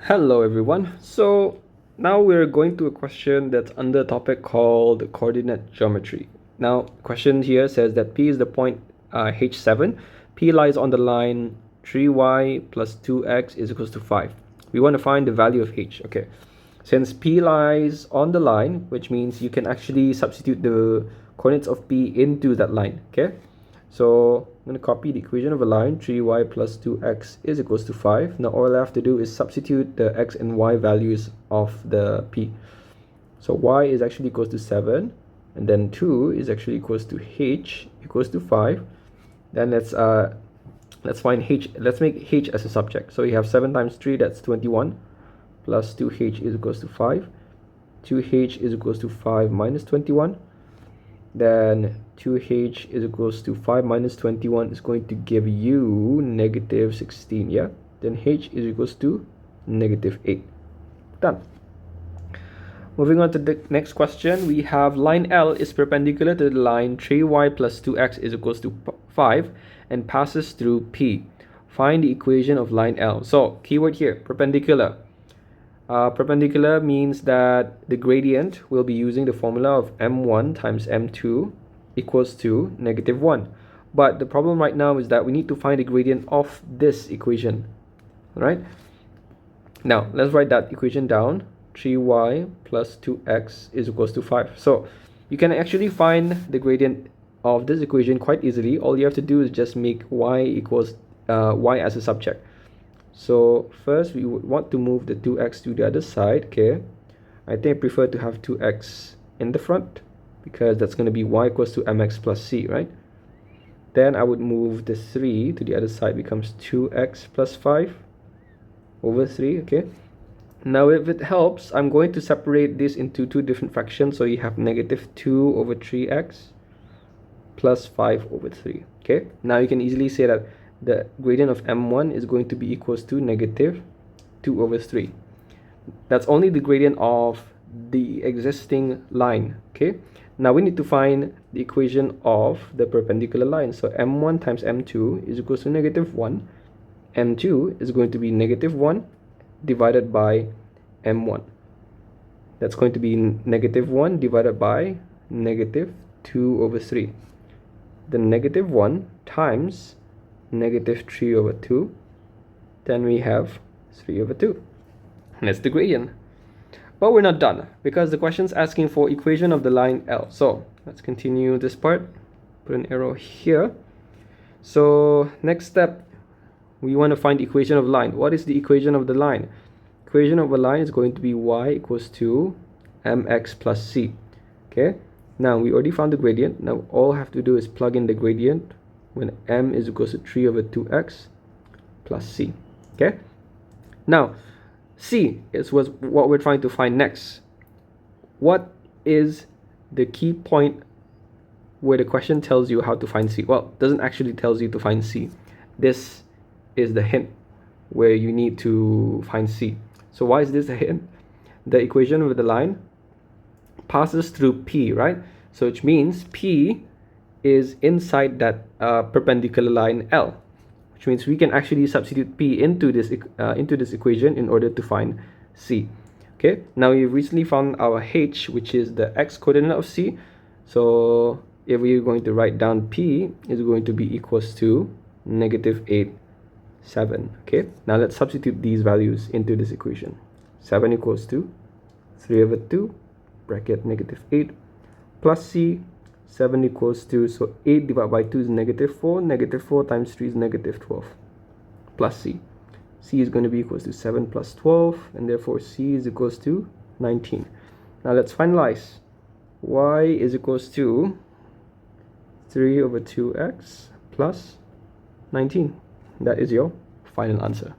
Hello everyone. So now we're going to a question that's under a topic called coordinate geometry. Now, question here says that P is the point H7. P lies on the line 3y plus 2x is equals to 5. We want to find the value of H. Okay. Since P lies on the line, which means you can actually substitute the coordinates of P into that line. Okay. So I'm going to copy the equation of a line 3y plus 2x is equals to 5. Now all I have to do is substitute the x and y values of the p. So y is actually equals to 7, and then 2 is actually equals to h equals to 5. Then let's find h. Let's make h as a subject. So we have 7 times 3, that's 21, plus 2h is equals to 5. 2h is equals to 5 minus 21. Then 2h is equals to 5 minus 21 is going to give you negative 16. Yeah, then h is equals to negative 8. Done. Moving on to the next question, we have line L is perpendicular to the line 3y plus 2x is equals to 5 and passes through P. Find the equation of line L. So keyword here, perpendicular. Perpendicular means that the gradient will be using the formula of m1 times m2 equals to negative 1. But the problem right now is that we need to find the gradient of this equation. Right? Now, let's write that equation down. 3y plus 2x is equals to 5. So you can actually find the gradient of this equation quite easily. All you have to do is just make y equals y as a subject. So first we would want to move the 2x to the other side. Okay, I think I prefer to have 2x in the front because that's going to be y equals to mx plus c, right? Then I would move the 3 to the other side, becomes 2x plus 5 over 3. Okay, now if it helps, I'm going to separate this into two different fractions. So you have negative 2 over 3x plus 5 over 3. Okay, now you can easily say that the gradient of m1 is going to be equals to negative 2 over 3. That's only the gradient of the existing line. Okay, now we need to find the equation of the perpendicular line. So m1 times m2 is equals to negative 1. m2 is going to be negative 1 divided by m1. That's going to be negative 1 divided by negative 2 over 3. The negative 1 times negative 3 over 2, then we have 3 over 2. And that's the gradient. But we're not done because the question's asking for equation of the line L. So let's continue this part. Put an arrow here. So next step, we want to find the equation of line. What is the equation of the line? Equation of a line is going to be y equals to mx plus c. Okay, now we already found the gradient. Now all I have to do is plug in the gradient when m is equals to 3 over 2x plus c. Okay, now c is what we're trying to find next. What is the key point where the question tells you how to find c? Well, it doesn't actually tells you to find c. This is the hint where you need to find c. So why is this a hint? The equation of the line passes through P, right? So which means P is inside that perpendicular line L, which means we can actually substitute P into this equation in order to find C. Okay, now we recently found our H, which is the x coordinate of C. So if we're going to write down P is going to be equals to negative 8, 7. Okay, now let's substitute these values into this equation. 7 equals to 3 over 2 bracket negative 8 plus c. 7 equals to, so 8 divided by 2 is negative 4. Negative 4 times 3 is negative 12 plus c. C is going to be equals to 7 plus 12, and therefore c is equals to 19. Now let's finalize. Y is equals to 3 over 2x plus 19. That is your final answer.